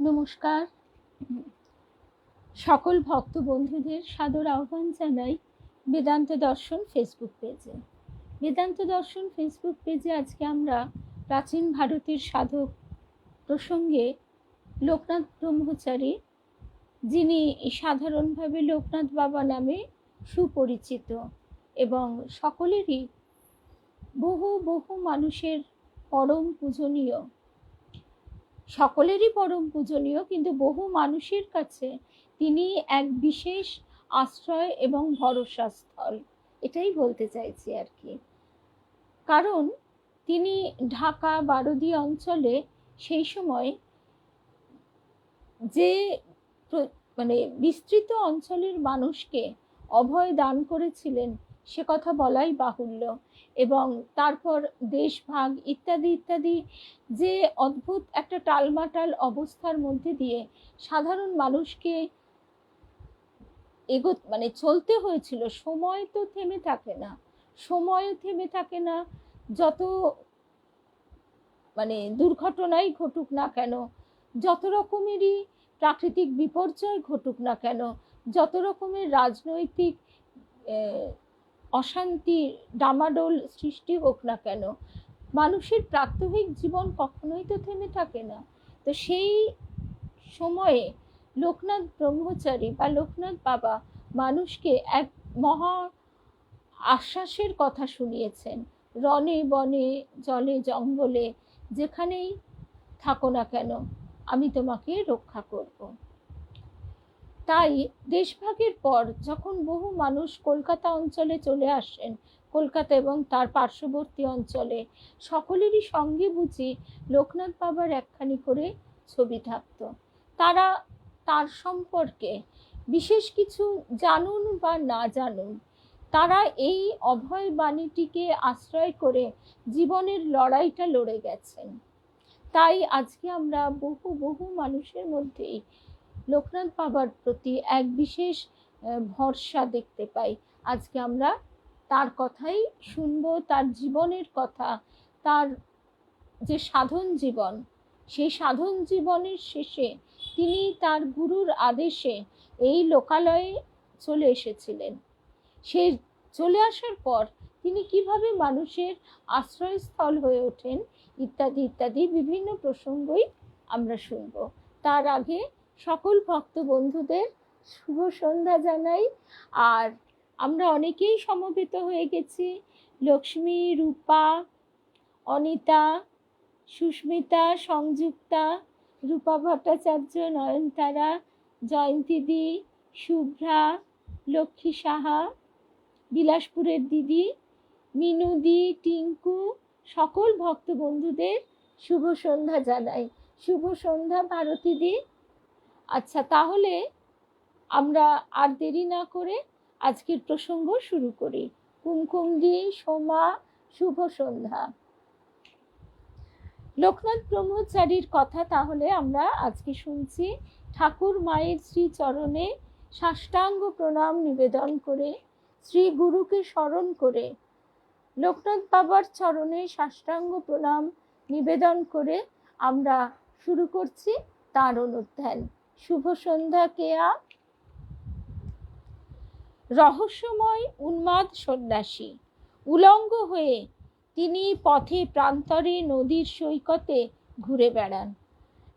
নমস্কার। সকল ভক্ত বন্ধুদের সাদর আহ্বান জানাই বেদান্ত দর্শন ফেসবুক পেজে। বেদান্ত দর্শন ফেসবুক পেজে আজকে আমরা প্রাচীন ভারতের সাধক প্রসঙ্গে লোকনাথ ব্রহ্মচারী, যিনি সাধারণভাবে লোকনাথ বাবা নামে সুপরিচিত এবং সকলেরই বহু বহু মানুষের পরম পূজনীয়, সকলেরই পরম পূজনীয়, কিন্তু বহু মানুষের কাছে তিনি এক বিশেষ আশ্রয় এবং ভরসা স্থল, এটাই বলতে চাইছি আর কি। কারণ তিনি ঢাকা বারোদি অঞ্চলে সেই সময় যে বিস্তৃত অঞ্চলের মানুষকে অভয় দান করেছিলেন সে কথা বলাই বাহুল্য। এবং তারপর দেশভাগ ইত্যাদি ইত্যাদি যে অদ্ভুত একটা টালমাটাল অবস্থার মধ্যে দিয়ে সাধারণ মানুষকে চলতে হয়েছিল। সময় তো থেমে থাকে না, সময়ও থেমে থাকে না। যত দুর্ঘটনাই ঘটুক না কেন, যত রকমেরই প্রাকৃতিক বিপর্যয় ঘটুক না কেন, যত রকমের রাজনৈতিক অশান্তি ডামাডোল সৃষ্টি হোক না কেন, মানুষের প্রাত্যহিক জীবন কখনোই তো থেমে থাকে না। তো সেই সময়ে লোকনাথ ব্রহ্মচারী বা লোকনাথ বাবা মানুষকে এক মহা আশ্বাসের কথা শুনিয়েছেন। রণে বনে জলে জঙ্গলে যেখানেই থাকো না কেন আমি তোমাকে রক্ষা করব। তাই দেশভাগের পর যখন বহু মানুষ কলকাতা অঞ্চলে চলে আসেন, কলকাতা এবং তার পার্শ্ববর্তী অঞ্চলে, সকলেরই সঙ্গে বুঝি লোকনাথ বাবার একখানি করে ছবি থাকত। তারা তার সম্পর্কে বিশেষ কিছু জানুন বা না জানুন, তারা এই অভয় বাণীটিকে আশ্রয় করে জীবনের লড়াইটা লড়ে গেছেন। তাই আজকে আমরা বহু বহু মানুষের মধ্যেই লোকনাথ বাবার প্রতি এক বিশেষ ভরসা দেখতে পাই। আজকে আমরা তার কথাই শুনবো, তার জীবনের কথা, তার যে সাধন জীবন, সেই সাধন জীবনের শেষে তিনি তার গুরুর আদেশে এই লোকালয়ে চলে এসেছিলেন। সে চলে আসার পর তিনি কিভাবে মানুষের আশ্রয়স্থল হয়ে ওঠেন ইত্যাদি ইত্যাদি বিভিন্ন প্রসঙ্গই আমরা শুনব। তার আগে সকল ভক্ত বন্ধুদের শুভ সন্ধ্যা জানাই। আর আমরা অনেকেই সমবেত হয়ে গেছি। লক্ষ্মী, রূপা, অনিতা, সুস্মিতা, সংযুক্তা, রূপা ভট্টাচার্য, নয়নতারা, জয়ন্তীদি, শুভ্রা, লক্ষ্মী সাহা, বিলাসপুরের দিদি, মিনুদি, টিঙ্কু, সকল ভক্ত বন্ধুদের শুভ সন্ধ্যা জানাই। শুভ সন্ধ্যা ভারতীদি। আচ্ছা, তাহলে আমরা আর দেরি না করে আজকের প্রসঙ্গ শুরু করি। কুমকুমদি, সোমা, শুভ সন্ধ্যা। লোকনাথ ব্রহ্মচারীর কথা তাহলে আমরা আজকে শুনছি। ঠাকুর মায়ের শ্রী চরণে সাষ্টাঙ্গ প্রণাম নিবেদন করে, শ্রী গুরুকে স্মরণ করে, লোকনাথ বাবার চরণে সাষ্টাঙ্গ প্রণাম নিবেদন করে আমরা শুরু করছি তার অনুধ্যান। শুভ সন্ধ্যা কেয়া। রহস্যময় উন্মাদ সন্ন্যাসী, উলঙ্গ হয়ে তিনি পথে প্রান্তরে নদীর সৈকতে ঘুরে বেড়ান।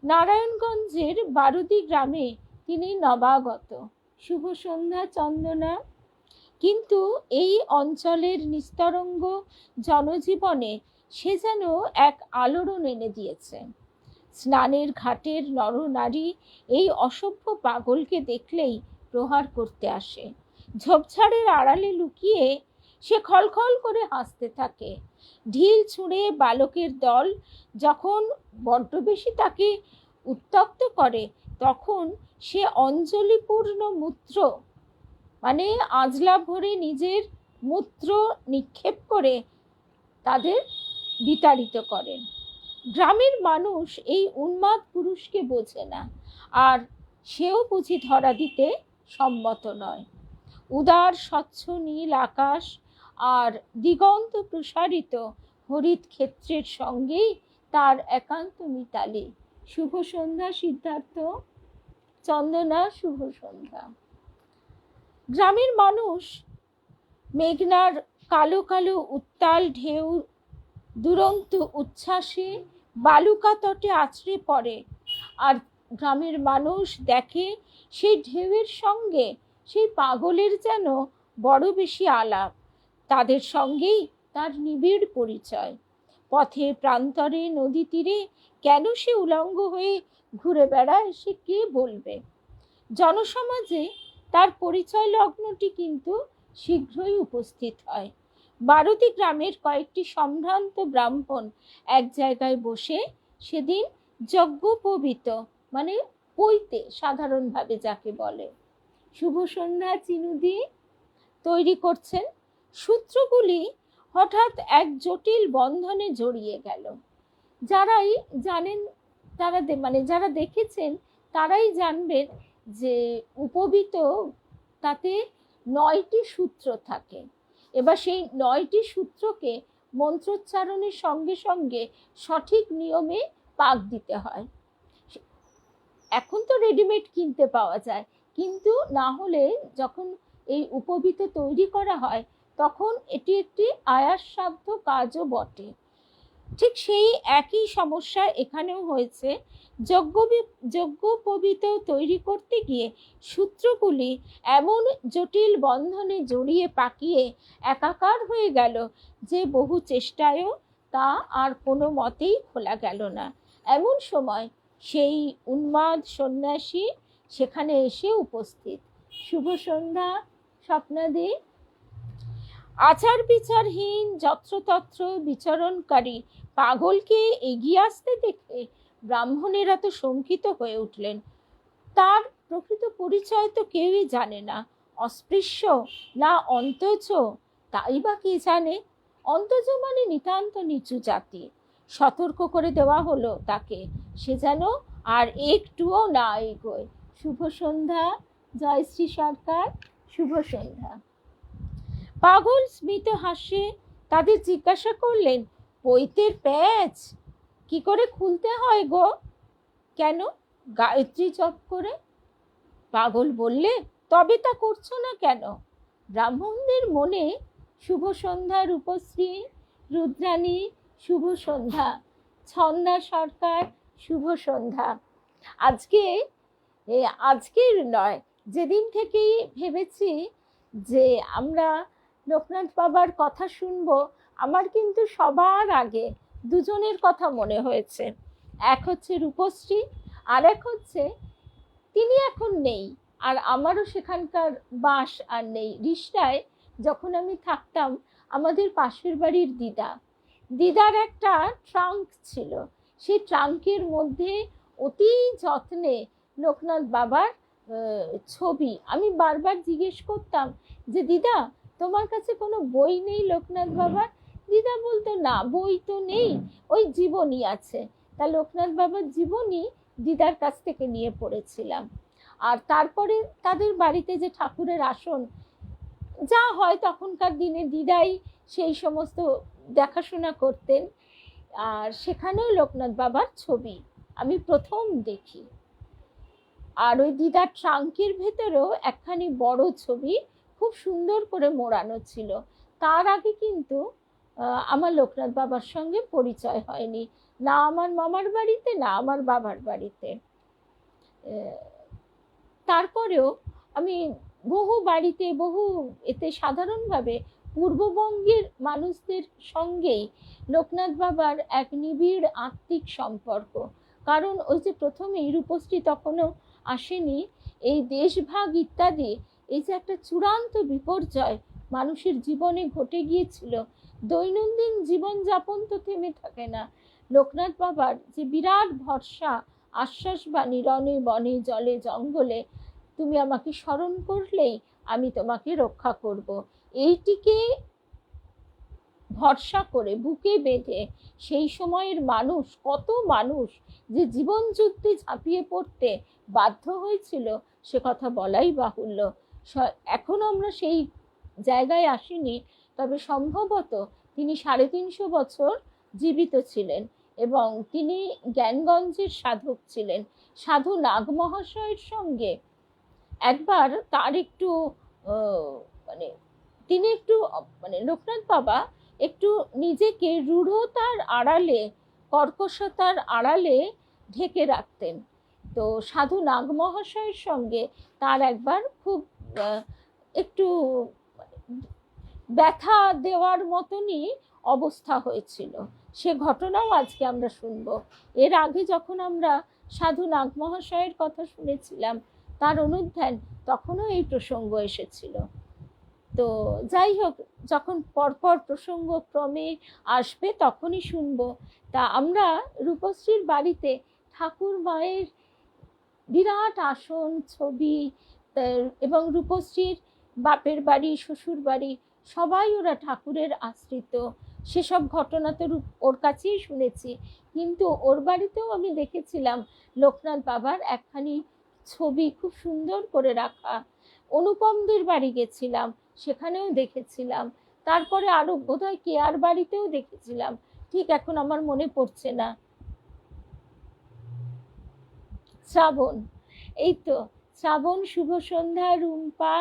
নারায়ণগঞ্জের বারুদি গ্রামে তিনি নবাগত। শুভ সন্ধ্যা চন্দনা। কিন্তু এই অঞ্চলের নিস্তরঙ্গ জনজীবনে সে যেন এক আলোড়ন এনে দিয়েছে। স্নানের ঘাটের নরনারী এই অসভ্য পাগলকে দেখলেই প্রহার করতে আসে। ঝোপঝাড়ের আড়ালে লুকিয়ে সে খলখল করে হাসতে থাকে। ঢিল ছুঁড়ে বালকের দল যখন বড্ড বেশি তাকে উত্ত্যক্ত করে, তখন সে অঞ্জলিপূর্ণ মূত্র আজলা ভরে নিজের মূত্র নিক্ষেপ করে তাদের বিতাড়িত করেন। গ্রামের মানুষ এই উন্মাদ পুরুষকে বোঝে না, আর সেও বুঝি ধরা দিতে সম্মত নয়। উদার স্বচ্ছ নীল আকাশ আর দিগন্ত প্রসারিত হরিত ক্ষেত্রের সঙ্গেই তার একান্ত মিতালি। শুভ সন্ধ্যা সিদ্ধার্থ। চন্দনা শুভ সন্ধ্যা। গ্রামের মানুষ মেঘনার কালো কালো উত্তাল ঢেউ দুরন্ত উচ্ছ্বাসে বালুকা তটে আছড়ে পড়ে, আর গ্রামের মানুষ দেখে সেই ঢেউয়ের সঙ্গে সেই পাগলের যেন বড় বেশি আলাপ, তাদের সঙ্গেই তার নিবিড় পরিচয়। পথের প্রান্তরে নদী তীরে কেন সে উলঙ্গ হয়ে ঘুরে বেড়ায় সে কে বলবে। জনসমাজে তার পরিচয় লগ্নটি কিন্তু শীঘ্রই উপস্থিত হয়। বারতি গ্রামের কয়েকটি সম্ভ্রান্ত ব্রাহ্মণ এক জায়গায় বসে সেদিন যজ্ঞোপবীত মানে পৈতে সাধারণভাবে যাকে বলে শুভ সন্ধ্যা চিনুদি তৈরি করছেন। সূত্রগুলি হঠাৎ এক জটিল বন্ধনে জড়িয়ে গেল। যারাই জানেন তারা মানে যারা দেখেছেন তারাই জানবেন যে উপবীত তাতে 9টি সূত্র থাকে। এবার সেই 9টি সূত্রকে মন্ত্রোচ্চারণের সঙ্গে সঙ্গে সঠিক নিয়মে পাক দিতে হয়। এখন তো রেডিমেড কিনতে পাওয়া যায়, কিন্তু না হলে যখন এই উপবীত তৈরি করা হয় তখন এটি একটি আয়াসসাধ্য কাজও বটে। ঠিক সেই একই সমস্যা এখানেও হয়েছে। যজ্ঞোপবীত তৈরি করতে গিয়ে সূত্রগুলি এমন জটিল বন্ধনে জড়িয়ে পাকিয়ে একাকার হয়ে গেল যে বহু চেষ্টায়ও তা আর কোনো মতেই খোলা গেল না। এমন সময় সেই উন্মাদ সন্ন্যাসী সেখানে এসে উপস্থিত। শুভ সন্ধ্যা স্বপ্নাদি। আচার বিচারহীন যত্রতত্র বিচরণকারী পাগলকে এগিয়ে আসতে দেখে ব্রাহ্মণেরা তো শঙ্কিত হয়ে উঠলেন। তার প্রকৃত পরিচয় তো কেউই জানে না। অস্পৃশ্য না অন্তজ, তাই বা কে জানে। অন্তজ মানে নিতান্ত নিচু জাতি। সতর্ক করে দেওয়া হলো তাকে, সে যেন আর একটুও না এগোয়। শুভ সন্ধ্যা জয়শ্রী সরকার। শুভ সন্ধ্যা। পাগল স্মিত হাসে তাদের জিজ্ঞাসা করলেন, পৈতের প্যাঁচ কি করে খুলতে হয় গো? কেন? গায়ত্রী জপ করে। পাগল বললে, তবে তা করছো না কেন? ব্রাহ্মণদের মনে শুভ সন্ধ্যা রূপশ্রী রুদ্রাণী শুভ সন্ধ্যা। ছন্দা সরকার শুভ সন্ধ্যা। আজকের নয়, যেদিন থেকেই ভেবেছি যে আমরা লোকনাথ বাবার কথা শুনবো, আমার কিন্তু সবার আগে দুজনের কথা মনে হয়েছে। এক হচ্ছে রূপশ্রী, আর এক হচ্ছে তিনি এখন নেই, আর আমারও সেখানকার বাস আর নেই। রিষ্টায় যখন আমি থাকতাম, আমাদের পাশের বাড়ির দিদার একটা ট্রাঙ্ক ছিল। সেই ট্রাঙ্কের মধ্যে অতি যত্নে লোকনাথ বাবার ছবি। আমি বারবার জিজ্ঞেস করতাম যে দিদা, তোমার কাছে কোনো বই নেই লোকনাথ বাবার? দিদা বলতো, না বই তো নেই, ওই জীবনী আছে। তা লোকনাথ বাবার জীবনী দিদার কাছ থেকে নিয়ে পড়েছিলাম। আর তারপরে তাদের বাড়িতে যে ঠাকুরের আসন যা হয় তখনকার দিনে দিদাই সেই সমস্ত দেখাশোনা করতেন, আর সেখানেও লোকনাথ বাবার ছবি আমি প্রথম দেখি। আর ওই দিদার ট্রাঙ্কের ভেতরেও একখানি বড় ছবি খুব সুন্দর করে মোড়ানো ছিল। তার আগে কিন্তু আমার লোকনাথ বাবার সঙ্গে পরিচয় হয়নি, না আমার মামার বাড়িতে না আমার বাবার বাড়িতে। তারপরেও আমি বহু বাড়িতে এতে সাধারণভাবে পূর্ববঙ্গের মানুষদের সঙ্গেই লোকনাথ বাবার এক নিবিড় আত্মিক সম্পর্ক। কারণ ওই যে প্রথমেই রূপশ্রী তখনও আসেনি, এই দেশভাগ ইত্যাদি, এই যে একটা চূড়ান্ত বিপর্যয় মানুষের জীবনে ঘটে গিয়েছিল, দৈনন্দিন জীবনযাপন তো থেমে থাকে না। লোকনাথ বাবার যে বিরাট ভরসা, আশ্বাসবাণী, রণে বনে জলে জঙ্গলে তুমি আমাকে স্মরণ করলেই আমি তোমাকে রক্ষা করব, এইটিকে ভরসা করে বুকে বেঁধে সেই সময়ের মানুষ, কত মানুষ যে জীবন যুদ্ধে ঝাঁপিয়ে পড়তে বাধ্য হয়েছিল সে কথা বলাই বাহুল্য। এখন আমরা সেই জায়গায় আসিনি, তবে সম্ভবত তিনি 350 বছর জীবিত ছিলেন। এবং তিনি জ্ঞানগঞ্জের সাধক ছিলেন। সাধু নাগ মহাশয়ের সঙ্গে একবার তার একটু মানে তিনি একটু মানে লোকনাথ বাবা একটু নিজেকে রূঢ়তার আড়ালে, কর্কশতার আড়ালে ঢেকে রাখতেন। তো সাধু নাগ মহাশয়ের সঙ্গে তার একবার খুব একটু ব্যথা দেওয়ার মতনই অবস্থা হয়েছিল। সে ঘটনাও আজকে আমরা শুনবো। এর আগে যখন আমরা সাধু নাগ মহাশয়ের কথা শুনেছিলাম তার অনুধ্যান, তখনও এই প্রসঙ্গ এসেছিল। তো যাই হোক, যখন পরপর প্রসঙ্গ ক্রমে আসবে তখনই শুনবো। তা আমরা রূপশ্রীর বাড়িতে ঠাকুর মায়ের বিরাট আসন, ছবি, এবং রূপশ্রীর বাপের বাড়ি, শ্বশুর বাড়ি, সবাই ওরা ঠাকুরের আশ্রিত। সেসব ঘটনা তো ওর কাছেই শুনেছি, কিন্তু ওর বাড়িতেও আমি দেখেছিলাম লোকনাথ বাবার একখানি ছবি খুব সুন্দর করে রাখা। অনুপমদের বাড়ি গেছিলাম, সেখানেও দেখেছিলাম। তারপরে আরো বোধহয় কেয়ার বাড়িতেও দেখেছিলাম, ঠিক এখন আমার মনে পড়ছে না। শ্রাবণ, এই তো শ্রাবণ, শুভ সন্ধ্যা, রুম্পা,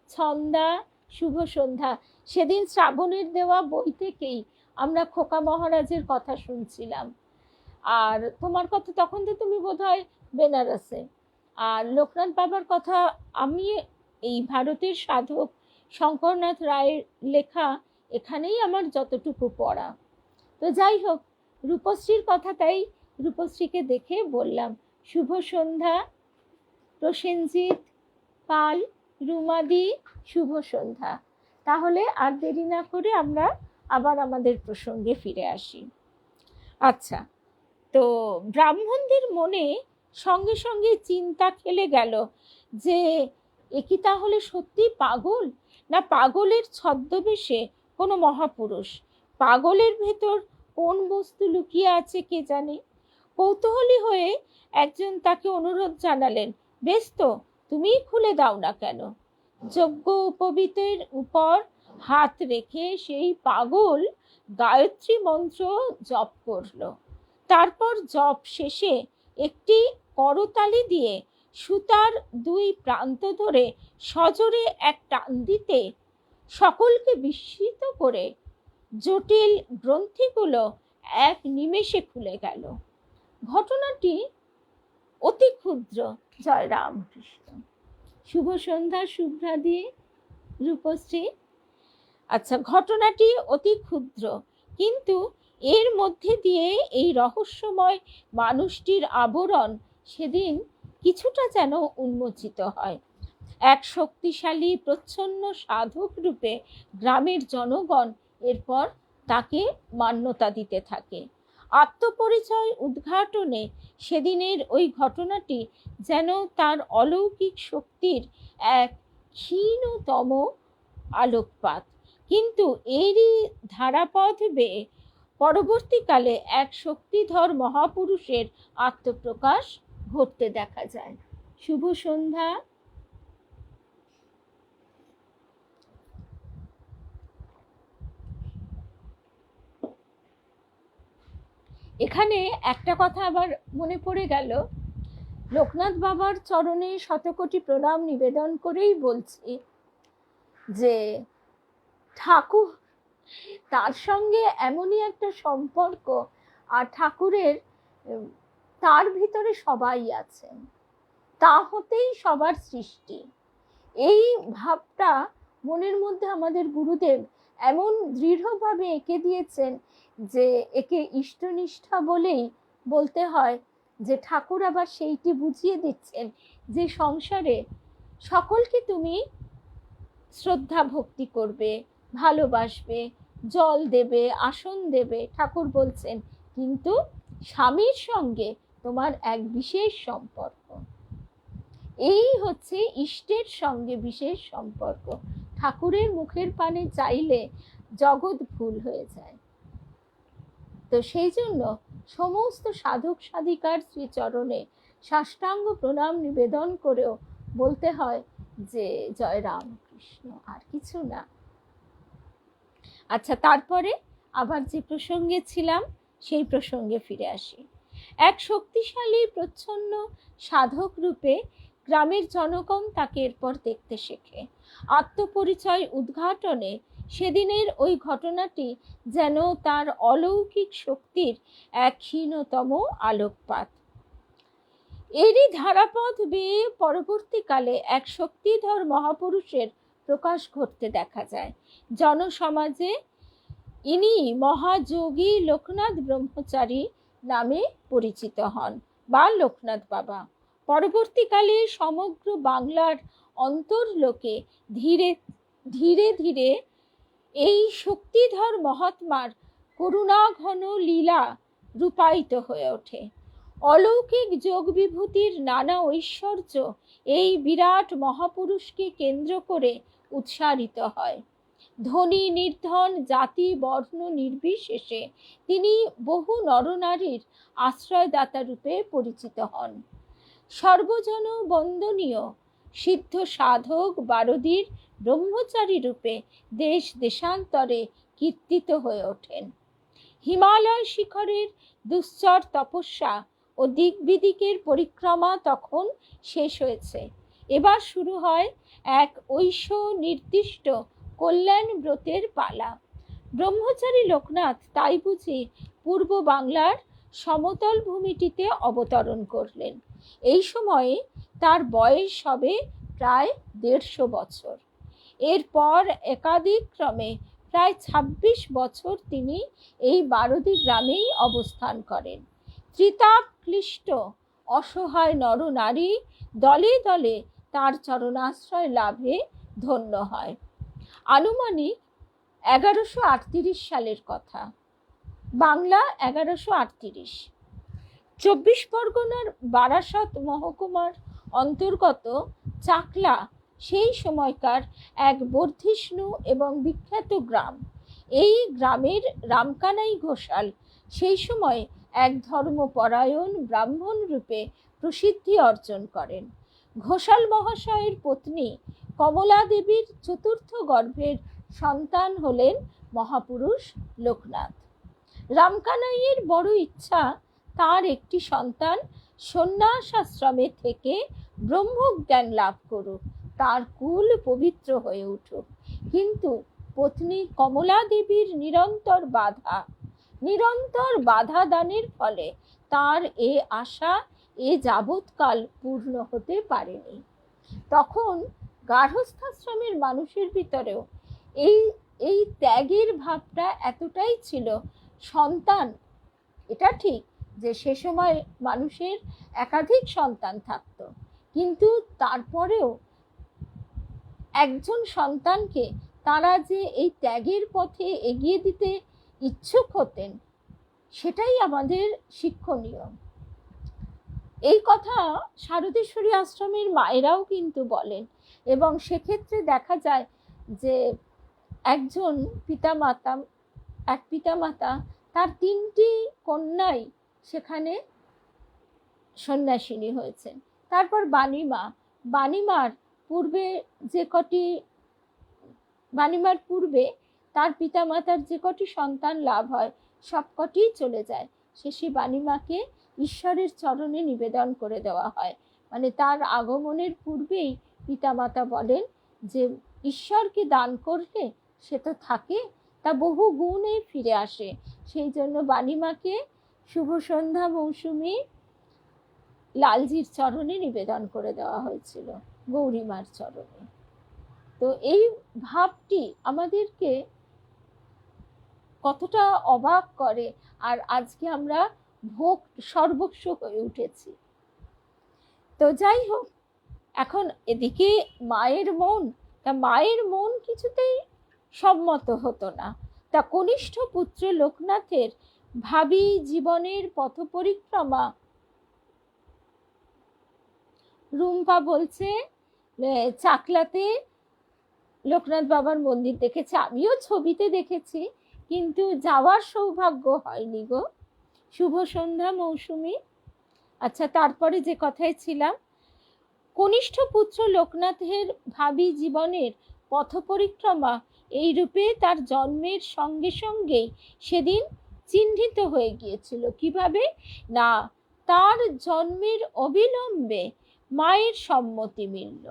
ছন্দা, শুভ সন্ধ্যা। সেদিন শ্রাবণের দেওয়া বই থেকেই আমরা খোকা মহারাজের কথা শুনছিলাম। আর তোমার কথা তখন তো তুমি বোধহয় বেনারসে। আর লোকনাথ বাবার কথা আমি এই ভারতের সাধক শঙ্করনাথ রায়ের লেখা, এখানেই আমার যতটুকু পড়া। তো যাই হোক, রূপশ্রীর কথা, তাই রূপশ্রীকে দেখে বললাম শুভ সন্ধ্যা, প্রসেনজিৎ, পাল, রুমাদি, শুভ সন্ধ্যা। তাহলে আর দেরি না করে আমরা আবার আমাদের প্রসঙ্গে ফিরে আসি। আচ্ছা, তো ব্রাহ্মণদের মনে সঙ্গে সঙ্গে চিন্তা খেলে গেল যে এ কি তাহলে সত্যি পাগল, না পাগলের ছদ্মবেশে কোনো মহাপুরুষ? পাগলের ভেতর কোন বস্তু লুকিয়ে আছে কে জানে। কৌতূহলী হয়ে একজন তাকে অনুরোধ জানালেন, বেশ তো, তুমিই খুলে দাও না কেন। যজ্ঞ উপবীতের উপর হাত রেখে সেই পাগল গায়ত্রী মন্ত্র জপ করলো। তারপর জপ শেষে একটি করতালি দিয়ে সুতার দুই প্রান্ত ধরে সজোরে এক টান দিতে সকলকে বিস্মিত করে জটিল গ্রন্থিগুলো এক নিমেষে খুলে গেল। ঘটনাটি অতি ক্ষুদ্র। জয় রামকৃষ্ণ। শুভ সন্ধ্যা শুভ্রাদি, রূপশ্রী। আচ্ছা, ঘটনাটি অতি ক্ষুদ্র, কিন্তু এর মধ্যে দিয়ে এই রহস্যময় মানুষটির আবরণ সেদিন কিছুটা যেন উন্মোচিত হয়। এক শক্তিশালী প্রচ্ছন্ন সাধক রূপে গ্রামের জনগণ এরপর তাকে মান্যতা দিতে থাকে। আত্মপরিচয় উদ্ঘাটনে সেদিনের ওই ঘটনাটি যেন তার অলৌকিক শক্তির এক ক্ষীণতম আলোকপাত। কিন্তু এরই ধারাপথ বেয়ে পরবর্তীকালে এক শক্তিধর মহাপুরুষের আত্মপ্রকাশ ঘটতে দেখা যায়। শুভ সন্ধ্যা। এখানে একটা কথা আবার মনে পড়ে গেল, লোকনাথ বাবার চরণে শতকোটি প্রণাম নিবেদন করেই বলছি যে ঠাকুর, তার সঙ্গে এমনই একটা সম্পর্ক, আর ঠাকুরের তার ভিতরে সবাই আছেন, তা হতেই সবার সৃষ্টি। এই ভাবটা মনের মধ্যে আমাদের গুরুদেব এমন দৃঢ়ভাবে এঁকে দিয়েছেন যে একে ইষ্টনিষ্ঠা বলেই বলতে হয়। যে ঠাকুর আবার সেইটি বুঝিয়ে দিচ্ছেন যে সংসারে সকলকে তুমি শ্রদ্ধা ভক্তি করবে, ভালোবাসবে, জল দেবে, আসন দেবে। ঠাকুর বলছেন কিন্তু স্বামীর সঙ্গে তোমার এক বিশেষ সম্পর্ক। এই হচ্ছে ইষ্টের সঙ্গে বিশেষ সম্পর্ক। ঠাকুরের মুখের পানে চাইলে জগৎ ভুল হয়ে যায়। তো সেই জন্য সমস্ত সাধক সাধিকার শ্রীচরণে সাষ্টাঙ্গ প্রণাম নিবেদন করেও বলতে হয় যে জয় রামকৃষ্ণ, আর কিছু না। আচ্ছা, তারপরে আবার যে প্রসঙ্গে ছিলাম সেই প্রসঙ্গে ফিরে আসি। এক শক্তিশালী প্রচ্ছন্ন সাধক রূপে গ্রামের জনগণ তাকে এরপর দেখতে শেখে। আত্মপরিচয় উদ্ঘাটনে সেদিনের ওই ঘটনাটি যেন তার অলৌকিক শক্তির এক ক্ষীণতম আলোকপাত। এরই ধারাপথ বেয়ে পরবর্তীকালে এক শক্তিধর মহাপুরুষের প্রকাশ ঘটতে দেখা যায়। জনসমাজে ইনি মহাযোগী লোকনাথ ব্রহ্মচারী নামে পরিচিত হন বা লোকনাথ বাবা। পরবর্তীকালে সমগ্র বাংলার অন্তর্লোকে ধীরে ধীরে ধীরে এই শক্তিধর মহাত্মার করুণাঘন লীলা রূপায়িত হয়ে ওঠে। অলৌকিক যোগ বিভূতির নানা ঐশ্বর্য এই বিরাট মহাপুরুষকে কেন্দ্র করে উৎসারিত হয়। ধনী নির্ধন জাতি বর্ণ নির্বিশেষে তিনি বহু নরনারীর আশ্রয়দাতা রূপে পরিচিত হন। সর্বজন বন্দনীয় সিদ্ধ সাধক বারদীর ব্রহ্মচারী রূপে দেশ দেশান্তরে কীর্তিত হয়ে ওঠেন। হিমালয় শিখরের দুশ্চর তপস্যা ও দিক বিদিকের পরিক্রমা তখন শেষ হয়েছে। এবার শুরু হয় এক ঐশ নির্দিষ্ট কল্যাণ ব্রতের পালা। ব্রহ্মচারী লোকনাথ তাই বুঝি পূর্ব বাংলার সমতল ভূমিটিতে অবতরণ করলেন। এই সময়ে তার বয়স হবে প্রায় 150 বছর। এরপর একাধিক ক্রমে প্রায় 26 বছর তিনি এই বারদী গ্রামেই অবস্থান করেন। ত্রিতাপ ক্লিষ্ট অসহায় নরনারী দলে দলে তার চরণাশ্রয় লাভে ধন্য হয়। আনুমানিক 1138 সালের কথা, বাংলা 1138। 24 পরগনার বারাসত মহকুমার অন্তর্গত চাকলা সেই সময়কার এক বর্ধিষ্ণু এবং বিখ্যাত গ্রাম। এই গ্রামের রামকানাই ঘোষাল সেই সময় এক ধর্মপরায়ণ ব্রাহ্মণ রূপে প্রসিদ্ধি অর্জন করেন। ঘোষাল মহাশয়ের পত্নী কমলা দেবীর চতুর্থ গর্ভের সন্তান হলেন মহাপুরুষ লোকনাথ। রামকানাইয়ের বড় ইচ্ছা তার একটি সন্তান সন্ন্যাস আশ্রমে থেকে ব্রহ্মজ্ঞান লাভ করুক, তার কুল পবিত্র হয়ে উঠুক। কিন্তু পত্নী কমলা দেবীর নিরন্তর বাধা দানের ফলে তার এ আশা এ যাবৎকাল পূর্ণ হতে পারেনি। তখন গার্হস্থ্যাশ্রমের মানুষের ভিতরেও এই ত্যাগের ভাবটা এতটাই ছিল। সন্তান, এটা ঠিক যে সে সময় মানুষের একাধিক সন্তান থাকত, কিন্তু তারপরেও একজন সন্তানকে তারা যে এই ত্যাগের পথে এগিয়ে দিতে ইচ্ছুক হতেন, সেটাই আমাদের শিক্ষণীয়। এই কথা শারদেশ্বরী আশ্রমের মায়েরাও কিন্তু বলেন, এবং সেক্ষেত্রে দেখা যায় যে এক পিতামাতা তার 3টি কন্যাই সেখানে সন্ন্যাসিনী হয়েছেন। তারপর বাণীমার পূর্বে তার পিতামাতার যে কটি সন্তান লাভ হয় সবকটি চলে যায়। শেষে বাণীমাকে ঈশ্বরের চরণে নিবেদন করে দেওয়া হয়। মানে তার আগমনের পূর্বেই পিতামাতা বলেন যে ঈশ্বরকে দান করলে সে তো থাকে, তা বহু গুণে ফিরে আসে। সেই জন্য বাণীমাকে শুভ সন্ধ্যা মৌসুমী লালজির চরণে নিবেদন করে দেওয়া হয়েছিল, গৌরীমার চরণে। তো এই ভাবটি আমাদেরকে কতটা অবাক করে, আর আজকে আমরা ভোগ সর্বস্ব হয়ে উঠেছি। তো যাই হোক, এখন এদিকে মায়ের মন কিছুতেই সম্মত হতো না। তা কনিষ্ঠ পুত্র লোকনাথের ভাবী জীবনের পথ পরিক্রমা, রুম্পা বলছে চাকলাতে লোকনাথ বাবার মন্দির দেখেছে, আমিও ছবিতে দেখেছি, কিন্তু যাওয়ার সৌভাগ্য হয়নি গো। শুভ সন্ধ্যা মৌসুমী। আচ্ছা, তারপরে যে কথায় ছিলাম, কনিষ্ঠ পুত্র লোকনাথের ভাবী জীবনের পথ পরিক্রমা এই রূপে তার জন্মের সঙ্গে সঙ্গেই সেদিন চিহ্নিত হয়ে গিয়েছিল। কিভাবে না, তার জন্মের অবিলম্বে মায়ের সম্মতি মিলল।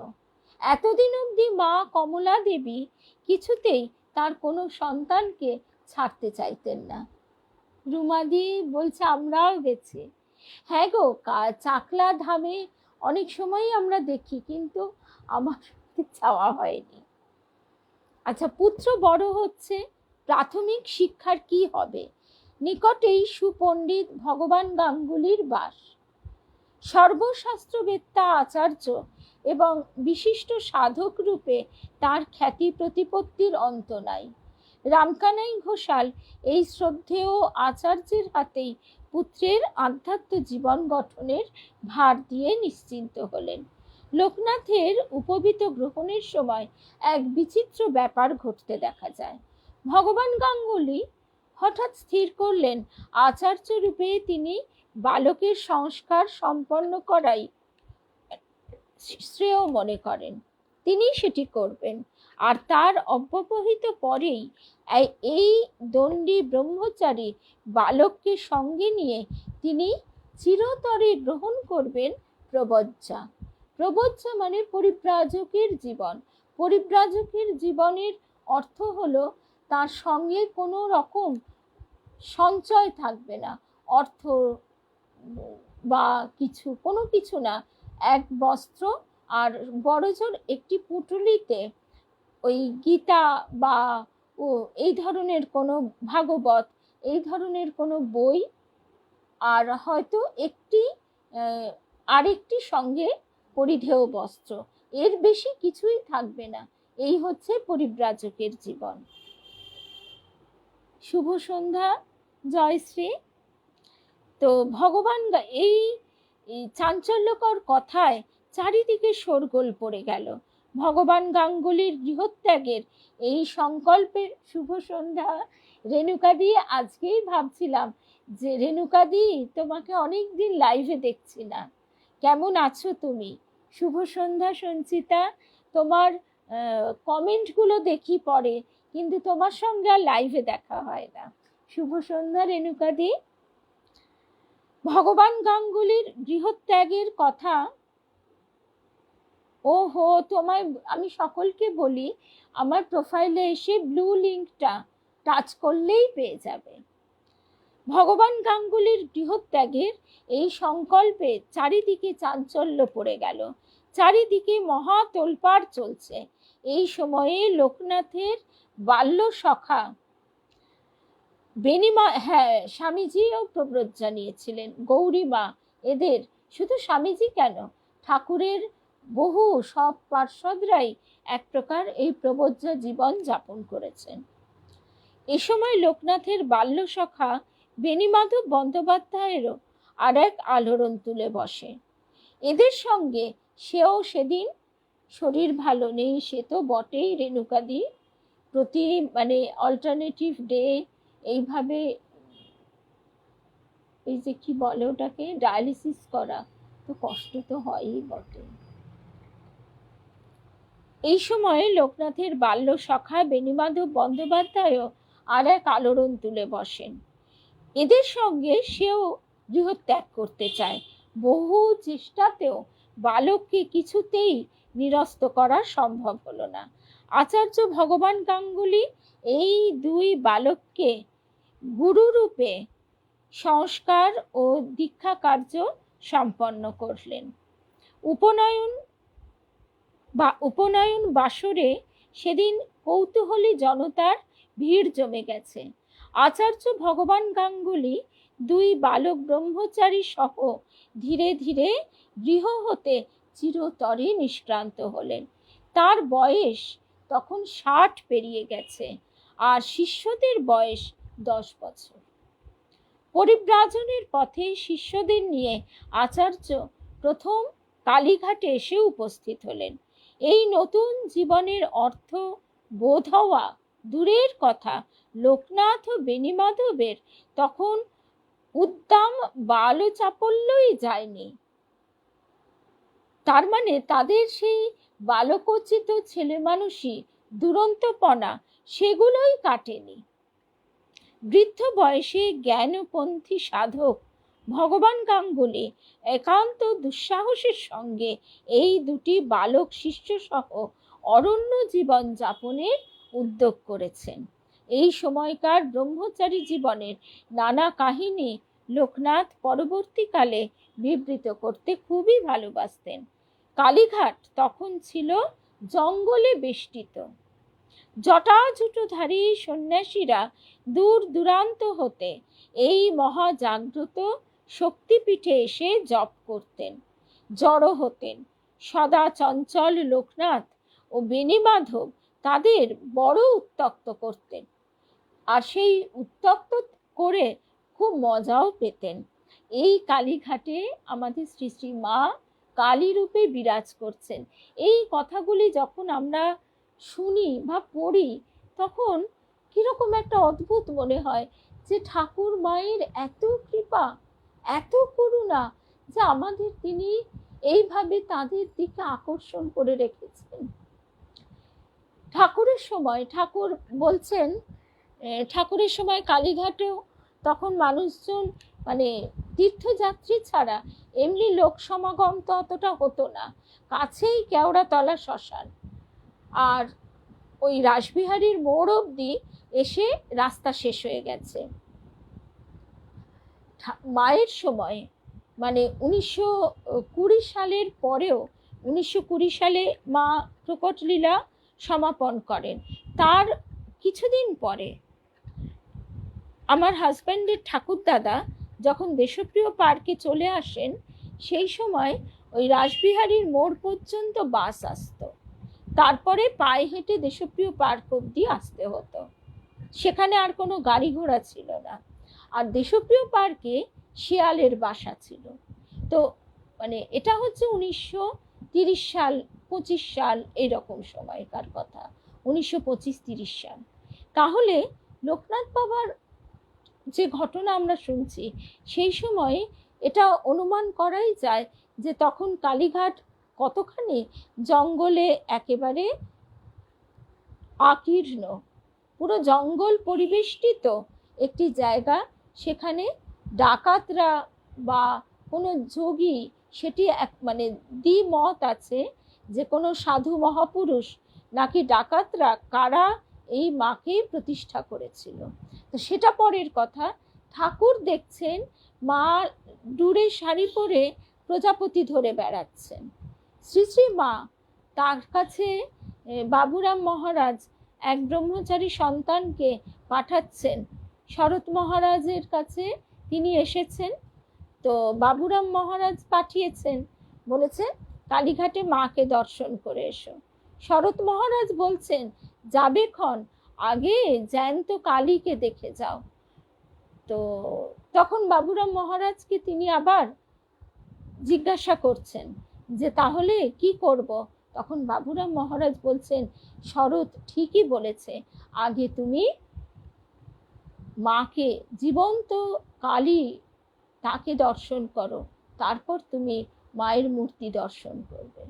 এতদিন অবধি মা কমলা দেবী কিছুতেই তার কোনো সন্তানকে ছাড়তে চাইতেন না। রুমাদি বলছে আমরাও গেছি। হ্যাঁ গো, চাকলা ধামে অনেক সময়ই আমরা দেখি, কিন্তু আমার চাওয়া হয়নি। আচ্ছা, পুত্র বড় হচ্ছে, প্রাথমিক শিক্ষার কি হবে? নিকটেই সুপণ্ডিত ভগবান গাঙ্গুলির বাস। সর্বশাস্ত্রবেত্তা আচার্য এবং বিশিষ্ট সাধক রূপে তার খ্যাতি প্রতিপত্তির অন্ত নাই। রামকানাই ঘোষাল এই শ্রদ্ধেয় আচার্যের হাতেই পুত্রের আধ্যাত্ম জীবন গঠনের ভার দিয়ে নিশ্চিন্ত হলেন। লোকনাথের উপবীত গ্রহণের সময় এক বিচিত্র ব্যাপার ঘটতে দেখা যায়। ভগবান গাঙ্গুলি হঠাৎ স্থির করলেন আচার্য রূপে তিনি বালকের সংস্কার সম্পন্ন করাই শ্রেয় মনে করেন। তিনি সেটি করবেন, আর তার অব্যবহিত পরেই এই দণ্ডী ব্রহ্মচারী বালককে সঙ্গে নিয়ে তিনি চিরতরে গ্রহণ করবেন প্রবজ্জা। প্রবজ্জা মানে পরিব্রাজকের জীবন। পরিব্রাজকের জীবনের অর্থ হলো তার সঙ্গে কোনো রকম সঞ্চয় থাকবে না, অর্থ বা কোনো কিছু না, এক বস্ত্র আর বড়জোর একটি পুঁটুলিতে ওই গীতা বা এই ধরনের কোনো ভাগবত, এই ধরনের কোনো বই, আর হয়তো আরেকটি সঙ্গে পরিধেয় বস্ত্র, এর বেশি কিছুই থাকবে না। এই হচ্ছে পরিব্রাজকের জীবন। শুভ সন্ধ্যা, জয়শ্রী। তো ভগবান এই চাঞ্চল্যকর কথায় চারিদিকে শোরগোল পড়ে গেল। ভগবান গাঙ্গুলির গৃহত্যাগের এই সংকল্পের শুভ সন্ধ্যা। রেণুকাদি, আজকেই ভাবছিলাম যে রেণুকাদি, তোমাকে অনেক দিন লাইভে দেখছি না, কেমন আছো তুমি? শুভ সন্ধ্যা সঞ্চিতা, তোমার কমেন্টগুলো দেখি পরে, কিন্তু তোমার সঙ্গে আর লাইভে দেখা হয় না। শুভ সন্ধ্যা রেণুকাদি। ভগবান গাঙ্গুলির গৃহত্যাগের কথা, ওহো, তোমায় আমি সকলকে বলি, আমার প্রোফাইলে এসে ব্লু লিঙ্কটা টাচ করলেই পেয়ে যাবে। ভগবান গাঙ্গুলির গৃহত্যাগের এই সংকল্পে চারিদিকে চাঞ্চল্য পড়ে গেল, চারিদিকে মহা তোলপাড় চলছে। এই সময়ে লোকনাথের বাল্য সখা বেনিমা, হ্যাঁ, স্বামীজিও প্রব্রজ্জা নিয়েছিলেন, গৌরীমা, এদের শুধু স্বামীজি কেন, ঠাকুরের বহু সব পার্ষদরাই এক প্রকার এই প্রব্রজ্জা জীবন যাপন করেছেন। এ সময় লোকনাথের বাল্য সখা বেণীমাধব বন্দ্যোপাধ্যায়েরও আর এক আলোড়ন তুলে বসে। এদের সঙ্গে সেও সেদিন, শরীর ভালো নেই সে তো বটেই রেণুকাদি, প্রতি অল্টারনেটিভ ডে এইভাবে এই যে কি বলে ওটাকে, ডায়ালিসিস করা, তো কষ্ট তো হয়ই বটে। এই সময়ে লোকনাথের বাল্য সখা বেণীমাধব বন্দ্যোপাধ্যায়ও আর এক আলোড়ন তুলে বসেন। এদের সঙ্গে সেও গৃহত্যাগ করতে চায়। বহু চেষ্টাতেও বালককে কিছুতেই নিরস্ত করা সম্ভব হলো না। আচার্য ভগবান গাঙ্গুলি এই দুই বালককে গুরুরূপে সংস্কার ও দীক্ষা কার্য সম্পন্ন করলেন। উপনয়ন বাসরে সেদিন কৌতূহলী জনতার ভিড় জমে গেছে। আচার্য ভগবান গাঙ্গুলি দুই বালক ব্রহ্মচারী সহ ধীরে ধীরে গৃহ হতে চিরতরে নিষ্ক্রান্ত হলেন। তার বয়স তখন 60 পেরিয়ে গেছে, আর শিষ্যদের বয়স 10 বছর। পরিব্রাজনের পথে শিষ্যদের নিয়ে আচার্য প্রথম কালীঘাটে এসে উপস্থিত হলেন। এই নতুন জীবনের অর্থ বোধ হওয়া দূরের কথা, লোকনাথ ও বেণীমাধবের তখন উদ্দাম বাল চাপল্যই যায়নি। তার মানে তাদের সেই বালকোচিত ছেলে মানুষই দুরন্তপনা, সেগুলোই কাটেনি। বৃদ্ধ বয়সে জ্ঞানপন্থী সাধক ভগবান গাঙ্গুলি একান্ত দুঃসাহসের সঙ্গে এই দুটি বালক শিষ্য সহ অরণ্য জীবন যাপনের উদ্যোগ করেছেন। এই সময়কার ব্রহ্মচারী জীবনের নানা কাহিনী লোকনাথ পরবর্তীকালে বিবৃত করতে খুবই ভালোবাসতেন। কালীঘাট তখন ছিল জঙ্গলে বেষ্টিত। জটাজুটোধারী সন্ন্যাসীরা দূর দূরান্ত হতে এই মহাজাগ্রত শক্তিপীঠে এসে জপ করতেন, জড়ো হতেন। সদা চঞ্চল লোকনাথ ও বেণীমাধব তাদের বড় উত্ত্যক্ত করতেন, আর সেই উত্ত্যক্ত করে খুব মজাও পেতেন। এই কালীঘাটে আমাদের শ্রী শ্রী মা কালী রূপে বিরাজ করছেন। এই কথাগুলি যখন আমরা শুনি বা পড়ি তখন কিরকম একটা অদ্ভুত মনে হয় যে ঠাকুর মায়ের এত কৃপা, এত করুণা, যে আমাদের তিনি এইভাবে তাদের দিকে আকর্ষণ করে রেখেছেন। ঠাকুরের সময় ঠাকুর বলছেন, ঠাকুরের সময় কালীঘাটেও তখন মানুষজন মানে তীর্থযাত্রী ছাড়া এমনি লোক সমাগম তো অতটা হতো না। কাছেই কেওড়াতলা শ্মশান, আর ওই রাসবিহারীর মোড় অবধি এসে রাস্তা শেষ হয়ে গেছে। মায়ের সময় মানে 1920 সালের পরেও 1920 সালে মা প্রকটলীলা সমাপন করেন। তার কিছুদিন পরে আমার হাজব্যান্ডের ঠাকুরদাদা যখন দেশপ্রিয় পার্কে চলে আসেন, সেই সময় ওই রাসবিহারীর মোড় পর্যন্ত বাস আসতো, তারপরে পায়ে হেঁটে দেশপ্রিয় পার্ক অবধি আসতে হতো। সেখানে আর কোনো গাড়ি ঘোড়া ছিল না। আর দেশপ্রিয় পার্কে শিয়ালের বাসা ছিল। তো মানে এটা হচ্ছে 1930 সাল 25 সাল এরকম সময়কার কথা, 1925-30 সাল। তাহলে লোকনাথ বাবার যে ঘটনা আমরা শুনছি, সেই সময়ে এটা অনুমান করাই যায় যে তখন কালীঘাট কতখানি জঙ্গলে একেবারে আকীর্ণ, পুরো জঙ্গল পরিবেষ্টিত একটি জায়গা। সেখানে ডাকাতরা বা কোনো যোগী, সেটি এক মানে দ্বিমত আছে যে কোনো সাধু মহাপুরুষ নাকি ডাকাতরা কারা এই মাকে প্রতিষ্ঠা করেছিল। তো সেটা পরের কথা। ঠাকুর দেখছেন মা দূরে শাড়ি পরে প্রজাপতি ধরে বেড়াচ্ছেন। শ্রী শ্রী মা তার কাছে বাবুরাম মহারাজ এক ব্রহ্মচারী সন্তানকে পাঠাচ্ছেন। শরৎ মহারাজের কাছে তিনি এসেছেন, তো বাবুরাম মহারাজ পাঠিয়েছেন, বলেছেন কালীঘাটে মাকে দর্শন করে এসো। শরৎ মহারাজ বলছেন যাবে ক্ষণ, আগে জ্যান্ত কালীকে দেখে যাও। তো তখন বাবুরাম মহারাজকে তিনি আবার জিজ্ঞাসা করছেন যে তাহলে কি করব। তখন বাবুরাম মহারাজ বলছেন শরৎ ঠিকই বলেছে, আগে তুমি মাকে, জীবন্ত কালী, তাকে দর্শন করো, তারপর তুমি মায়ের মূর্তি দর্শন করবে।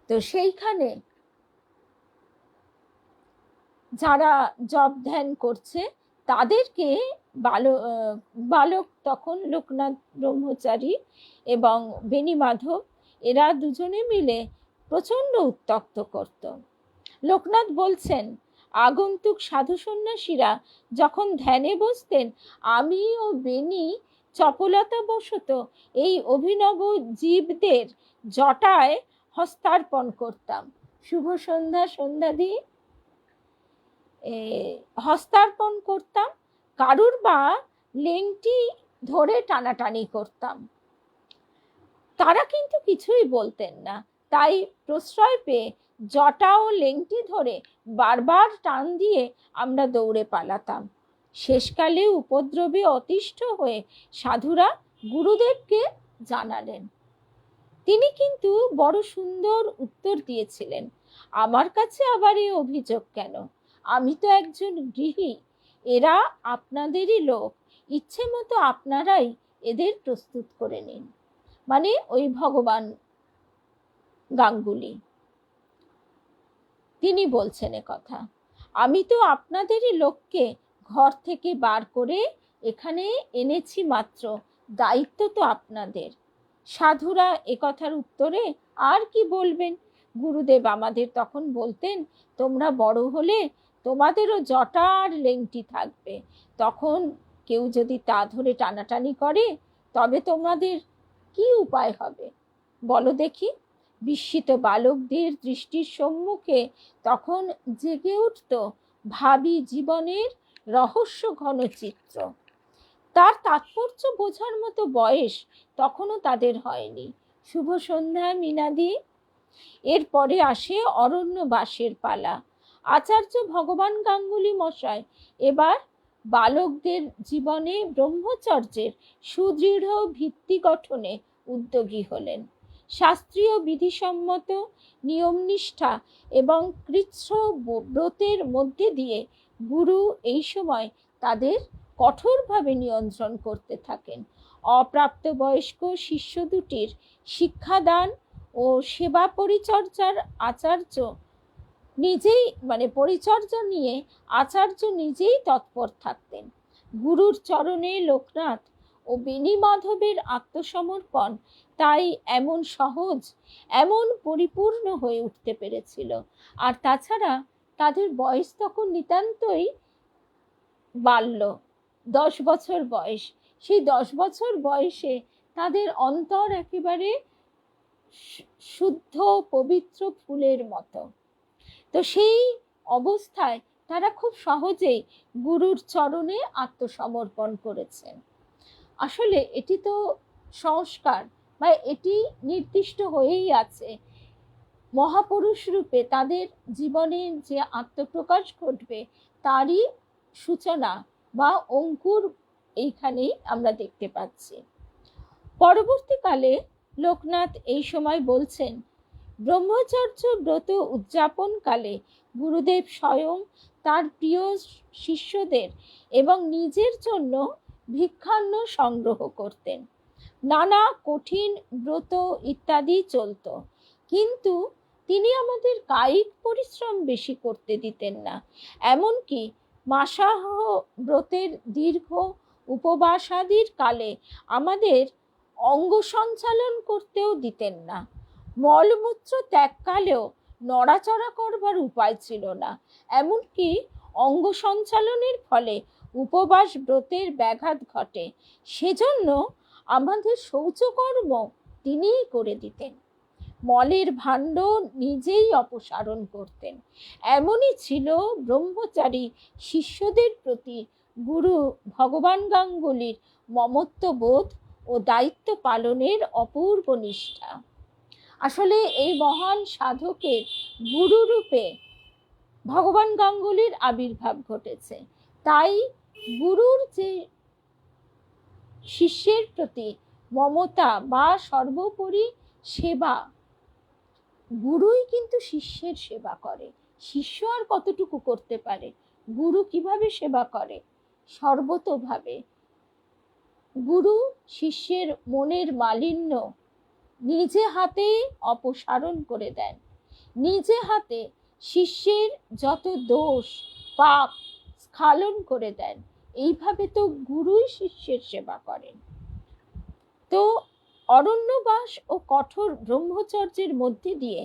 তো সেইখানে যারা জপ ধ্যান করছে তাদেরকে বালক তখন লোকনাথ ব্রহ্মচারী এবং বেণীমাধব, এরা দুজনে মিলে প্রচণ্ড উত্ত্যক্ত করত। লোকনাথ বলছেন আগন্তুক সাধু সন্ন্যাসীরা যখন ধ্যানে বসতেন, আমি ও বেণী চপলতাবশত এই অভিনব জীবদের জটায় হস্তার্পণ করতাম। শুভ সন্ধ্যা সন্ধ্যাদি হস্তার্পণ করতাম, কারুর বা লেংটি ধরে টানাটানি করতাম। তারা কিন্তু কিছুই বলতেন না, তাই প্রশ্রয় পেয়ে জটা ও লেংটি ধরে বারবার টান দিয়ে আমরা দৌড়ে পালাতাম। শেষকালে উপদ্রবে অতিষ্ঠ হয়ে সাধুরা গুরুদেবকে জানালেন। তিনি কিন্তু বড় সুন্দর উত্তর দিয়েছিলেন, আমার কাছে আবার এই অভিযোগ কেন? আমি তো একজন গৃহী, এরা আপনাদেরই লোক, ইচ্ছে মতো আপনারাই এদের প্রস্তুত করে নিন। মানে ওই ভগবান গাঙ্গুলি তিনি বলছেন কথা, আমি তো আপনাদেরই লোককে ঘর থেকে বার করে এখানে এনেছি মাত্র, দায়িত্ব তো আপনাদের। সাধুরা একথার উত্তরে আর কি বলবেন? গুরুদেব আমাদের তখন বলতেন, তোমরা বড় হলে তোমাদেরও জটা আর লেংটি থাকবে, তখন কেউ যদি তা ধরে টানাটানি করে তবে তোমাদের কি উপায় হবে বলো দেখি? বিস্মিত বালকদের দৃষ্টির সম্মুখে তখন জেগে উঠত ভাবী জীবনের রহস্য ঘন চিত্র। তার তাৎপর্য বোঝার মতো বয়স তখনও তাদের হয়নি। শুভ সন্ধ্যা মিনাদি। এরপরে আসে অরণ্যবাসের পালা। আচার্য ভগবান গাঙ্গুলি মশাই এবার বালকদের জীবনে ব্রহ্মচর্যের সুদৃঢ় ভিত্তি গঠনে উদ্যোগী হলেন। শাস্ত্রীয় বিধিসম্মত নিয়মনিষ্ঠা এবং কৃচ্ছ ব্রতের মধ্যে দিয়ে গুরু এই সময় তাদের কঠোরভাবে নিয়ন্ত্রণ করতে থাকেন। অপ্রাপ্তবয়স্ক শিষ্য দুটির শিক্ষাদান ও সেবা পরিচর্যার আচার্য নিজেই পরিচর্যা নিয়ে আচার্য নিজেই তৎপর থাকতেন। গুরুর চরণে লোকনাথ ও বেণী মাধবের আত্মসমর্পণ তাই এমন সহজ, এমন পরিপূর্ণ হয়ে উঠতে পেরেছিল। আর তাছাড়া তাদের বয়স তখন নিতান্তই বাল্য, 10 বছর বয়স। সেই 10 বছর বয়সে তাদের অন্তর একেবারে শুদ্ধ পবিত্র ফুলের মতো। তো সেই অবস্থায় তারা খুব সহজেই গুরুর চরণে আত্মসমর্পণ করেছেন। আসলে এটি তো সংস্কার বা এটি নির্দিষ্ট হয়েই আছে। মহাপুরুষ রূপে তাদের জীবনে যে আত্মপ্রকাশ ঘটবে তারই সূচনা বা অঙ্কুর এইখানেই আমরা দেখতে পাচ্ছি। পরবর্তীকালে লোকনাথ এই সময় বলছেন, ব্রহ্মচর্য ব্রত উদযাপনকালে গুরুদেব স্বয়ং তার প্রিয় শিষ্যদের এবং নিজের জন্য ভিক্ষান্ন সংগ্রহ করতেন। নানা কঠিন ব্রত ইত্যাদি চলত, কিন্তু তিনি আমাদের কায়িক পরিশ্রম বেশি করতে দিতেন না। এমনকি মাসাহ ব্রতের দীর্ঘ উপবাসাদির কালে আমাদের অঙ্গ সঞ্চালন করতেও দিতেন না। মলমূত্র ত্যাগকালেও নড়াচড়া করবার উপায় ছিল না। এমনকি অঙ্গ সঞ্চালনের ফলে উপবাস ব্রতের ব্যাঘাত ঘটে, সেজন্য আমাদের শৌচকর্ম তিনিই করে দিতেন। মলের ভাণ্ড নিজেই অপসারণ করতেন। এমনই ছিল ব্রহ্মচারী শিষ্যদের প্রতি গুরু ভগবান গাঙ্গুলির মমত্ববোধ ও দায়িত্ব পালনের অপূর্ব নিষ্ঠা। আসলে এই মহান সাধকের গুরুরূপে ভগবান গাঙ্গুলির আবির্ভাব ঘটেছে। তাই গুরুর যে শিষ্যের প্রতি মমতা বা সর্বোপরি সেবা, গুরুই কিন্তু শিষ্যের সেবা করে। শিষ্য আর কতটুকু করতে পারে? গুরু কিভাবে সেবা করে? সর্বতোভাবে। গুরু শিষ্যের মনের মালিন্য নিজে হাতে অপসারণ করে দেন। নিজে হাতে শিষ্যের যত দোষ পাপ স্খলন করে দেন। এইভাবে তো গুরুই শিষ্যের সেবা করেন। তো অরণ্যবাস ও কঠোর ব্রহ্মচর্যের মধ্যে দিয়ে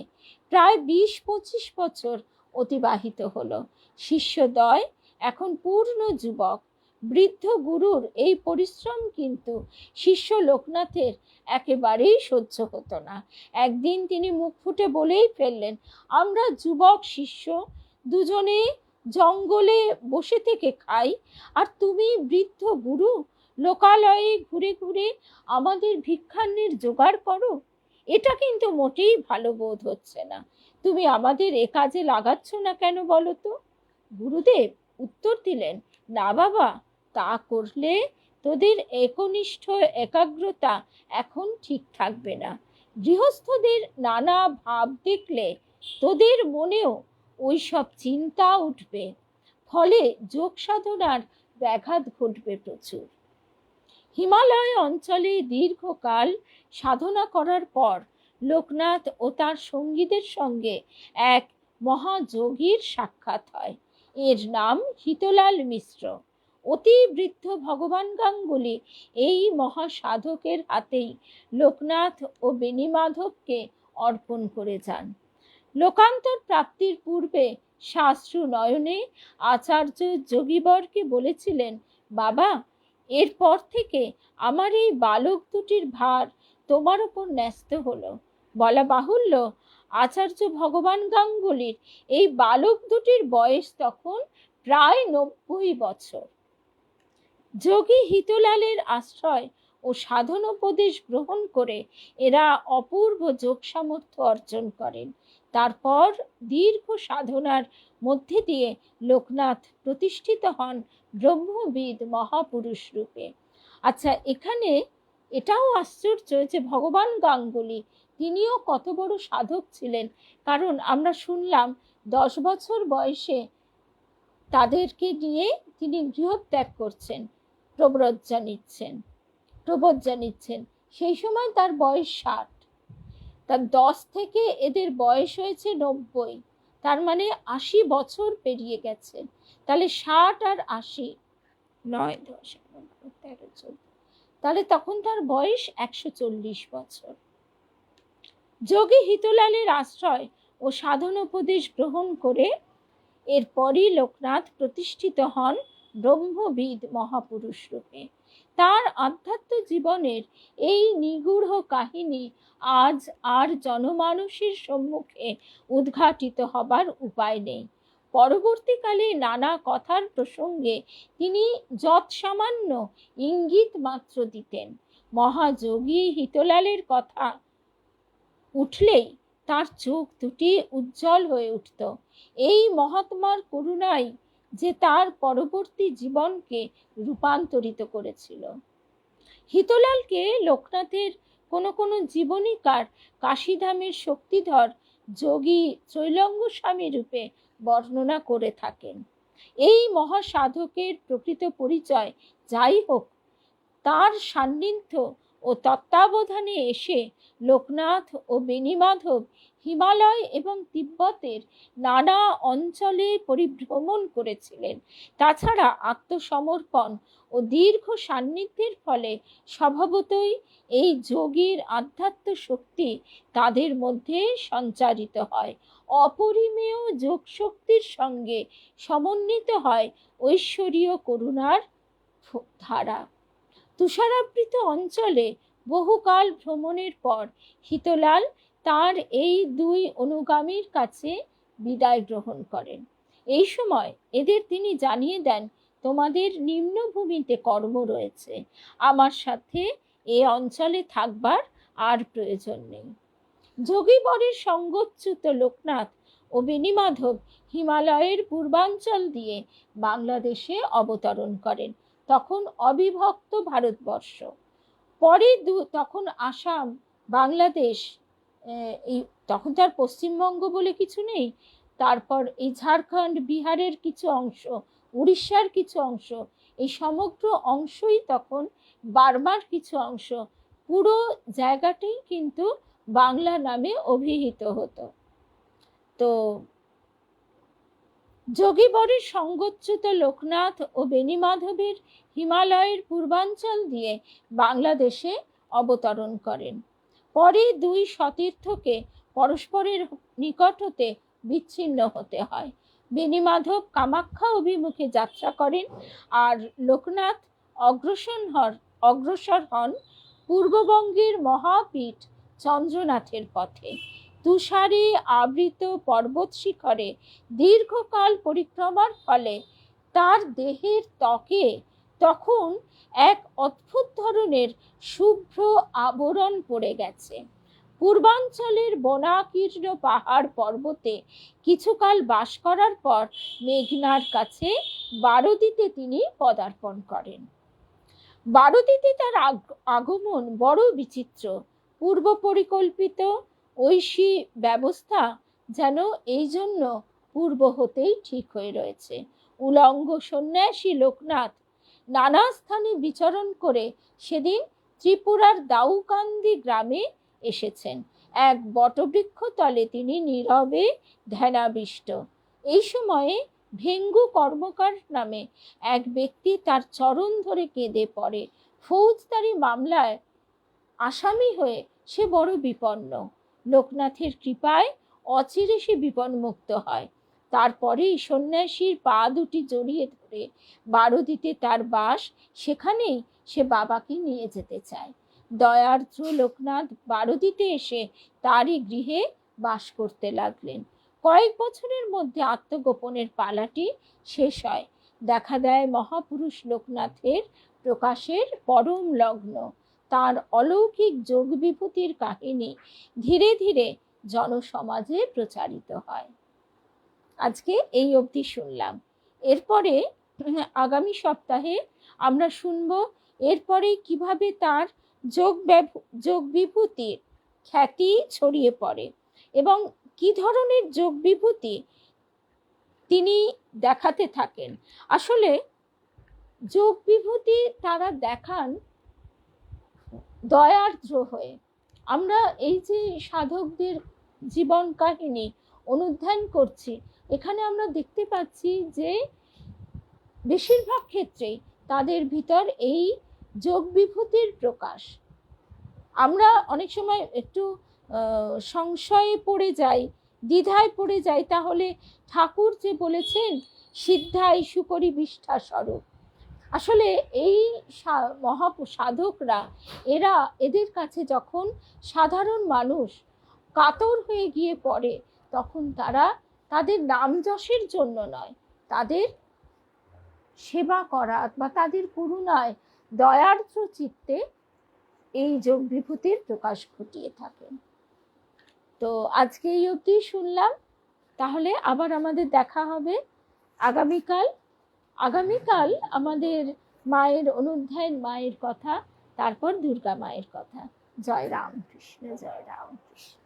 প্রায় 20-25 বছর অতিবাহিত হলো। শিষ্যদ্বয় এখন পূর্ণ যুবক। বৃদ্ধ গুরুর এই পরিশ্রম কিন্তু শিষ্য লোকনাথের একেবারেই সহ্য হতো না। একদিন তিনি মুখ ফুটে বলেই ফেললেন, আমরা যুবক শিষ্য দুজনে জঙ্গলে বসে থেকে খাই, আর তুমি বৃদ্ধ গুরু লোকালয়ে ঘুরে ঘুরে আমাদের ভিক্ষান্নের জোগাড় করো। এটা কিন্তু মোটেই ভালো বোধ হচ্ছে না। তুমি আমাদের এ কাজে লাগাচ্ছ না কেন বলো তো? গুরুদেব উত্তর দিলেন, না বাবা, তা করলে তোদের একনিষ্ঠ একাগ্রতা এখন ঠিক থাকবে না। গৃহস্থদের নানা ভাব দেখলে তোদের মনেও ওই সব চিন্তা উঠবে, ফলে যোগ সাধনার ব্যাঘাত ঘটবে প্রচুর। হিমালয় অঞ্চলে দীর্ঘকাল সাধনা করার পর লোকনাথ ও তার সঙ্গীদের সঙ্গে এক মহাযোগীর সাক্ষাৎ হয়। এর নাম হিতলাল মিশ্র। অতি বৃদ্ধ ভগবান গাঙ্গুলি এই মহাসাধকের হাতেই লোকনাথ ও বেণীমাধবকে অর্পণ করে যান। লোকান্তর প্রাপ্তির পূর্বে শাস্ত্র নয়নে আচার্য যোগীবরকে বলেছিলেন, বাবা, এরপর থেকে আমার এই বালক দুটির ভার তোমার উপর ন্যস্ত হলো। বলা বাহুল্য, আচার্য ভগবান গাঙ্গুলির এই বালক দুটির বয়স তখন প্রায় 90 বছর। যোগী হিতলালের আশ্রয় ও সাধনোপদেশ গ্রহণ করে এরা অপূর্ব যোগ সামর্থ্য অর্জন করেন। তারপর দীর্ঘ সাধনার মধ্যে দিয়ে লোকনাথ প্রতিষ্ঠিত হন ব্রহ্মবিদ মহাপুরুষ রূপে। আচ্ছা, এখানে এটাও আশ্চর্য যে ভগবান গাঙ্গুলি তিনিও কত বড় সাধক ছিলেন, কারণ আমরা শুনলাম 10 বছর বয়সে তাদেরকে নিয়ে তিনি গৃহত্যাগ করছেন, প্রব্রজ্জা নিচ্ছেন। সেই সময় তার বয়স 60, তার 10 থেকে এদের বয়স হয়েছে 90, তার মানে 80 বছর পেরিয়ে গেছে। তাহলে 60 আর 80, 9, 10, 11, 13, 14, তাহলে তখন তার বয়স 140 বছর। যোগী হিতলালের আশ্রয় ও সাধনোপদেশ গ্রহণ করে এরপরই লোকনাথ প্রতিষ্ঠিত হন ব্রহ্মবিদ মহাপুরুষ রূপে। তার আধ্যাত্ম জীবনের এই নিগূঢ় কাহিনী আজ আর জনমানুষের সম্মুখে উদ্ঘাটিত হবার উপায় নেই। পরবর্তীকালে নানা কথার প্রসঙ্গে তিনি যৎসামান্য ইঙ্গিত মাত্র দিতেন। মহাযোগী হিতলালের কথা উঠলেই তার চোখ দুটি উজ্জ্বল হয়ে উঠত। এই মহাত্মার করুণাই যে তার পরবর্তী জীবনকে রূপান্তরিত করেছিল। হিতলালকে লোকনাথের কোনো জীবনীকার কাশীধামের শক্তিধর যোগী ত্রৈলঙ্গ স্বামী রূপে বর্ণনা করে থাকেন। এই মহাসাধকের প্রকৃত পরিচয় যাই হোক, তার সান্নিধ্য ও তত্ত্বাবধানে এসে লোকনাথ ও বেণীমাধব হিমালয় এবং তিব্বতের নানা অঞ্চলে পরিভ্রমণ করেছিলেন। তাছাড়া আত্মসমর্পণ ও দীর্ঘ সান্নিধ্যের ফলে স্বভাবতই এই যোগীর আধ্যাত্ম শক্তি তাদের মধ্যে সঞ্চারিত হয়। অপরিমেয় যোগ শক্তির সঙ্গে সমন্বিত হয় ঐশ্বরীয় করুণার ধারা। তুষারাবৃত অঞ্চলে বহুকাল ভ্রমণের পর হিতলাল তার এই 2 অনুগামীর কাছে বিদায় গ্রহণ করেন। এই সময় এদের তিনি জানিয়ে দেন, তোমাদের নিম্নভূমিতে কর্ম রয়েছে, আমার সাথে এই অঞ্চলে থাকবার আর প্রয়োজন নেই। যোগীবরের সঙ্গচ্যুত লোকনাথ ও বেণীমাধব হিমালয়ের পূর্বাঞ্চল দিয়ে বাংলাদেশে অবতরণ করেন। তখন অবিভক্ত ভারতবর্ষ। পরে তখন আসাম, বাংলাদেশ, তখন তার পশ্চিমবঙ্গ বলে কিছু নেই, তারপর এই ঝাড়খণ্ড, বিহারের কিছু অংশ, উড়িষ্যার কিছু অংশ, এই সমগ্র অংশই তখন বার্মার কিছু অংশ, পুরো জায়গাটাই কিন্তু বাংলা নামে অভিহিত হতো। তো যোগীবরের সঙ্গচ্যুত লোকনাথ ও বেণীমাধবের হিমালয়ের পূর্বাঞ্চল দিয়ে বাংলাদেশে অবতরণ করেন। পরে 2 সতীর্থকে পরস্পরের নিকট হতে বিচ্ছিন্ন হতে হয়। বেণীমাধব কামাখ্যা অভিমুখে যাত্রা করেন আর লোকনাথ অগ্রসর হন পূর্ববঙ্গের মহাপীঠ চন্দ্রনাথের পথে। তুষারে আবৃত পর্বত শিখরে দীর্ঘকাল পরিক্রমার ফলে তার দেহের ত্বকে তখন এক অদ্ভুত ধরনের শুভ্র আবরণ পড়ে গেছে। পূর্বাঞ্চলের বনাকীর্ণ পাহাড় পর্বতে কিছুকাল বাস করার পর মেঘনার কাছে বারদিতে তিনি পদার্পণ করেন। বারদিতে তার আগমন বড় বিচিত্র। পূর্ব পরিকল্পিত ঐশী ব্যবস্থা যেন এই জন্য পূর্ব হতেই ঠিক হয়ে রয়েছে। উলঙ্গ সন্ন্যাসী লোকনাথ নানা স্থানে বিচরণ করে সেদিন ত্রিপুরার দাউকান্দি গ্রামে এসেছেন। এক বটবৃক্ষ তলে তিনি নীরবে ধ্যানাবিষ্ট। এই সময়ে ভেঙ্গু কর্মকার নামে এক ব্যক্তি তার চরণ ধরে কেঁদে পড়ে। ফৌজদারি মামলায় আসামি হয়ে সে বড় বিপন্ন। লোকনাথের কৃপায় অচিরে সে বিপন্মুক্ত হয়। তারপরেই সন্ন্যাসীর পা দুটি জড়িয়ে ধরে বারোদিতে তার বাস, সেখানেই সে বাবাকে নিয়ে যেতে চায়। দয়ার্দ্র লোকনাথ বারোদিতে এসে তারই গৃহে বাস করতে লাগলেন। কয়েক বছরের মধ্যে আত্মগোপনের পালাটি শেষ হয়। দেখা দেয় মহাপুরুষ লোকনাথের প্রকাশের পরম লগ্ন। তার অলৌকিক যোগ বিভূতির কাহিনী ধীরে ধীরে জনসমাজে প্রচারিত হয়। আজকে এই অবধি শুনলাম। এরপরে আগামী সপ্তাহে আমরা শুনব এরপরে কিভাবে তার যোগ বিভূতির খ্যাতি ছড়িয়ে পড়ে এবং কি ধরনের যোগ বিভূতি তিনি দেখাতে থাকেন। আসলে যোগ বিভূতি তারা দেখান দয়ার্দ্র হয়ে। আমরা এই যে সাধকদের জীবন কাহিনী অনুধ্যান করছি, এখানে আমরা দেখতে পাচ্ছি যে বেশিরভাগ ক্ষেত্রেই তাদের ভিতর এই যোগ বিভূতির প্রকাশ। আমরা অনেক সময় একটু সংশয়ে পড়ে যাই, দ্বিধায় পড়ে যাই, তাহলে ঠাকুর যে বলেছেন সিদ্ধাই সুকরি বিষ্ঠা স্বরূপ, আসলে এই সাধকরা এদের কাছে যখন সাধারণ মানুষ কাতর হয়ে গিয়ে পড়ে, তখন তারা তাদের নাম যশের জন্য নয়, তাদের সেবা করা বা তাদের করুণায় দয়ার্দ্র চিত্তে এই যোগ বিভূতির প্রকাশ ঘটিয়ে থাকেন। তো আজকে এই অবধি শুনলাম, তাহলে আবার আমাদের দেখা হবে আগামীকাল। আগামীকাল আমাদের মায়ের অনুধ্যান, মায়ের কথা, তারপর দুর্গা মায়ের কথা। জয় রামকৃষ্ণ, জয় রামকৃষ্ণ।